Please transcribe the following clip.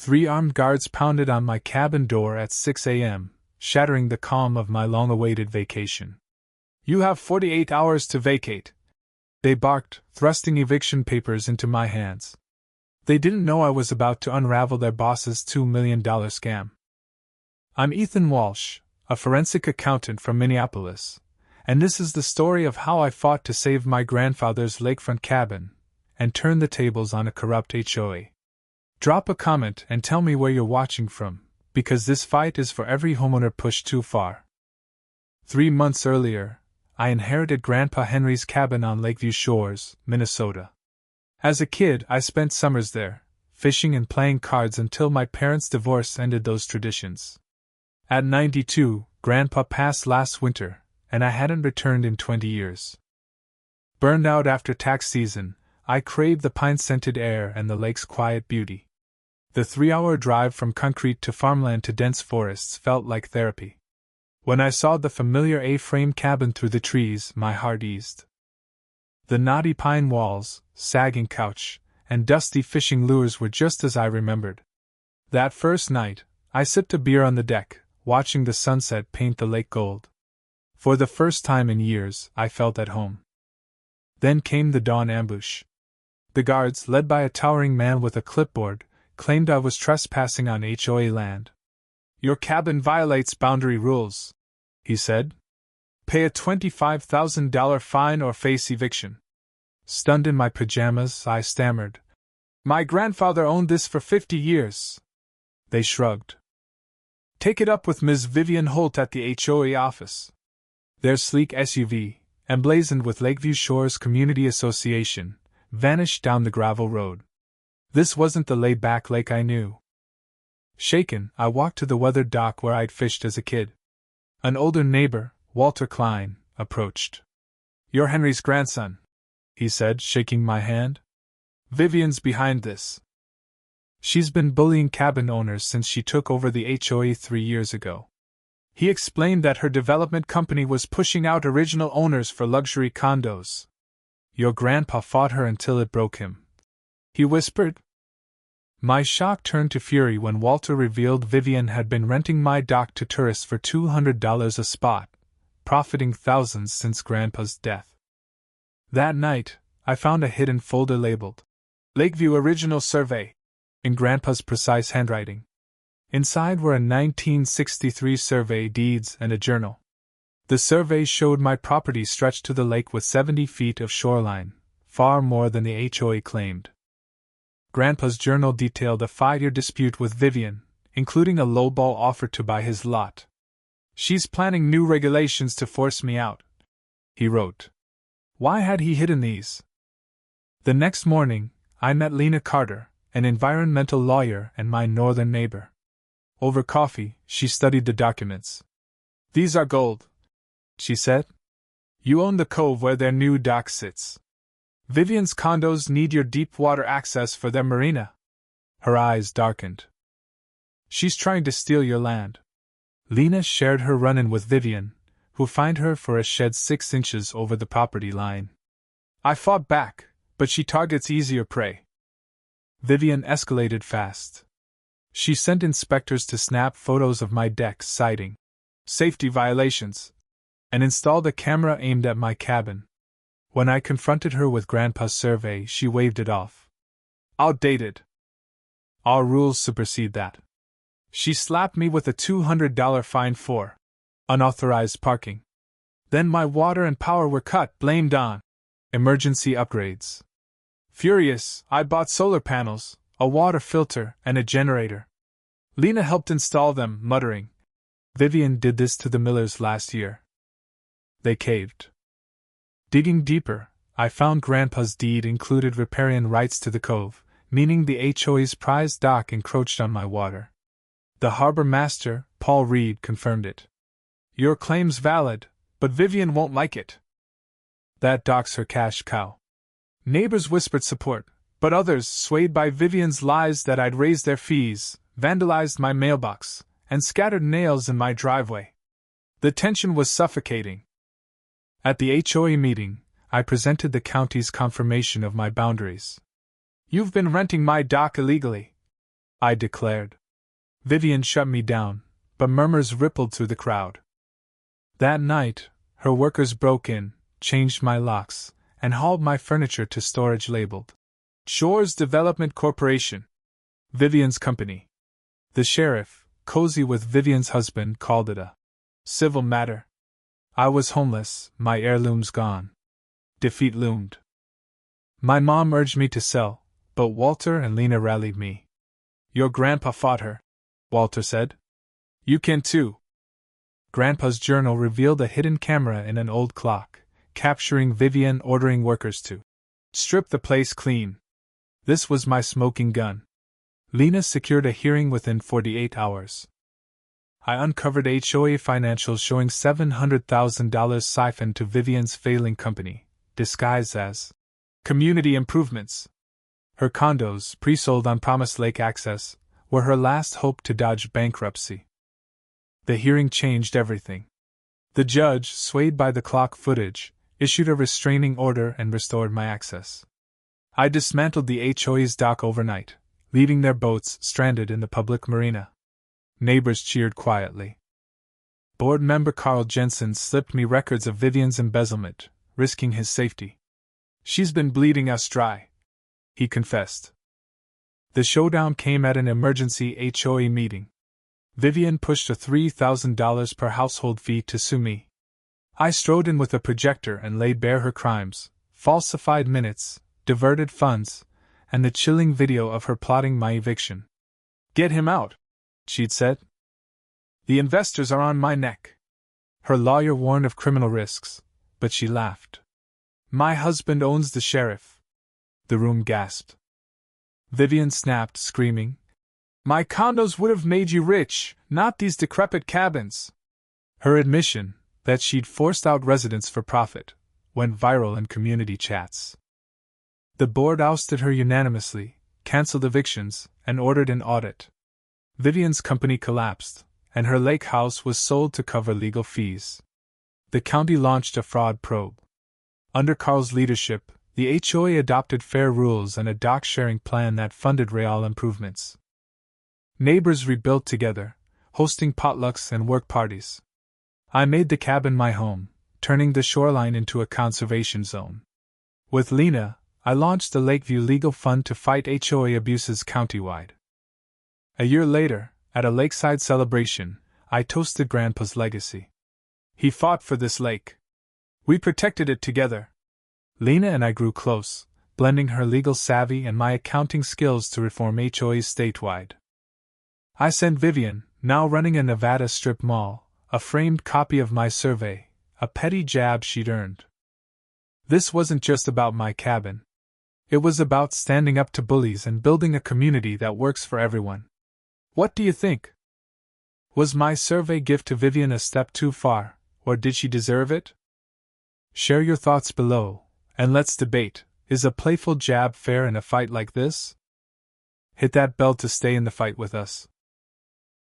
3 armed guards pounded on my cabin door at 6 a.m., shattering the calm of my long-awaited vacation. "You have 48 hours to vacate," they barked, thrusting eviction papers into my hands. They didn't know I was about to unravel their boss's $2 million scam. I'm Ethan Walsh, a forensic accountant from Minneapolis, and this is the story of how I fought to save my grandfather's lakefront cabin and turn the tables on a corrupt HOA. Drop a comment and tell me where you're watching from, because this fight is for every homeowner pushed too far. 3 months earlier, I inherited Grandpa Henry's cabin on Lakeview Shores, Minnesota. As a kid, I spent summers there, fishing and playing cards until my parents' divorce ended those traditions. At 92, Grandpa passed last winter, and I hadn't returned in 20 years. Burned out after tax season, I craved the pine-scented air and the lake's quiet beauty. The 3-hour drive from concrete to farmland to dense forests felt like therapy. When I saw the familiar A-frame cabin through the trees, my heart eased. The knotty pine walls, sagging couch, and dusty fishing lures were just as I remembered. That first night, I sipped a beer on the deck, watching the sunset paint the lake gold. For the first time in years, I felt at home. Then came the dawn ambush. The guards, led by a towering man with a clipboard, claimed I was trespassing on HOA land. "Your cabin violates boundary rules," he said. "Pay a $25,000 fine or face eviction." Stunned in my pajamas, I stammered, "My grandfather owned this for 50 years. They shrugged. "Take it up with Ms. Vivian Holt at the HOA office." Their sleek SUV, emblazoned with Lakeview Shores Community Association, vanished down the gravel road. This wasn't the laid-back lake I knew. Shaken, I walked to the weathered dock where I'd fished as a kid. An older neighbor, Walter Klein, approached. "You're Henry's grandson," he said, shaking my hand. "Vivian's behind this. She's been bullying cabin owners since she took over the HOA 3 years ago." He explained that her development company was pushing out original owners for luxury condos. "Your grandpa fought her until it broke him," he whispered. My shock turned to fury when Walter revealed Vivian had been renting my dock to tourists for $200 a spot, profiting thousands since Grandpa's death. That night, I found a hidden folder labeled Lakeview Original Survey in Grandpa's precise handwriting. Inside were a 1963 survey, deeds, and a journal. The survey showed my property stretched to the lake with 70 feet of shoreline, far more than the HOA claimed. Grandpa's journal detailed a 5-year dispute with Vivian, including a lowball offer to buy his lot. "She's planning new regulations to force me out," he wrote. Why had he hidden these? The next morning, I met Lena Carter, an environmental lawyer and my northern neighbor. Over coffee, she studied the documents. "These are gold," she said. "You own the cove where their new dock sits. Vivian's condos need your deep water access for their marina." Her eyes darkened. "She's trying to steal your land." Lena shared her run-in with Vivian, who fined her for a shed 6 inches over the property line. "I fought back, but she targets easier prey." Vivian escalated fast. She sent inspectors to snap photos of my deck, citing safety violations, and installed a camera aimed at my cabin. When I confronted her with Grandpa's survey, she waved it off. "Outdated. Our rules supersede that." She slapped me with a $200 fine for unauthorized parking. Then my water and power were cut, blamed on emergency upgrades. Furious, I bought solar panels, a water filter, and a generator. Lena helped install them, muttering, "Vivian did this to the Millers last year." They caved. Digging deeper, I found Grandpa's deed included riparian rights to the cove, meaning the HOA's prized dock encroached on my water. The harbor master, Paul Reed, confirmed it. "Your claim's valid, but Vivian won't like it. That dock's her cash cow." Neighbors whispered support, but others, swayed by Vivian's lies that I'd raised their fees, vandalized my mailbox, and scattered nails in my driveway. The tension was suffocating. At the HOA meeting, I presented the county's confirmation of my boundaries. "You've been renting my dock illegally," I declared. Vivian shut me down, but murmurs rippled through the crowd. That night, her workers broke in, changed my locks, and hauled my furniture to storage labeled Shores Development Corporation, Vivian's company. The sheriff, cozy with Vivian's husband, called it a civil matter. I was homeless, my heirlooms gone. Defeat loomed. My mom urged me to sell, but Walter and Lena rallied me. Your grandpa fought her, Walter said. You can too. Grandpa's journal revealed a hidden camera in an old clock, capturing Vivian ordering workers to strip the place clean. This was my smoking gun. Lena secured a hearing within 48 hours. I uncovered HOA financials showing $700,000 siphoned to Vivian's failing company, disguised as community improvements. Her condos, pre-sold on promised lake access, were her last hope to dodge bankruptcy. The hearing changed everything. The judge, swayed by the clock footage, issued a restraining order and restored my access. I dismantled the HOA's dock overnight, leaving their boats stranded in the public marina. Neighbors cheered quietly. Board member Carl Jensen slipped me records of Vivian's embezzlement, risking his safety. She's been bleeding us dry, he confessed. The showdown came at an emergency HOA meeting. Vivian pushed a $3,000 per household fee to sue me. I strode in with a projector and laid bare her crimes, falsified minutes, diverted funds, and the chilling video of her plotting my eviction. Get him out, she'd said. The investors are on my neck. Her lawyer warned of criminal risks, but she laughed. My husband owns the sheriff. The room gasped. Vivian snapped, screaming, My condos would have made you rich, not these decrepit cabins. Her admission, that she'd forced out residents for profit, went viral in community chats. The board ousted her unanimously, canceled evictions, and ordered an audit. Vivian's company collapsed, and her lake house was sold to cover legal fees. The county launched a fraud probe. Under Carl's leadership, the HOA adopted fair rules and a dock-sharing plan that funded real improvements. Neighbors rebuilt together, hosting potlucks and work parties. I made the cabin my home, turning the shoreline into a conservation zone. With Lena, I launched the Lakeview Legal Fund to fight HOA abuses countywide. A year later, at a lakeside celebration, I toasted Grandpa's legacy. He fought for this lake. We protected it together. Lena and I grew close, blending her legal savvy and my accounting skills to reform HOAs statewide. I sent Vivian, now running a Nevada strip mall, a framed copy of my survey, a petty jab she'd earned. This wasn't just about my cabin. It was about standing up to bullies and building a community that works for everyone. What do you think? Was my survey gift to Vivian a step too far, or did she deserve it? Share your thoughts below, and let's debate, is a playful jab fair in a fight like this? Hit that bell to stay in the fight with us.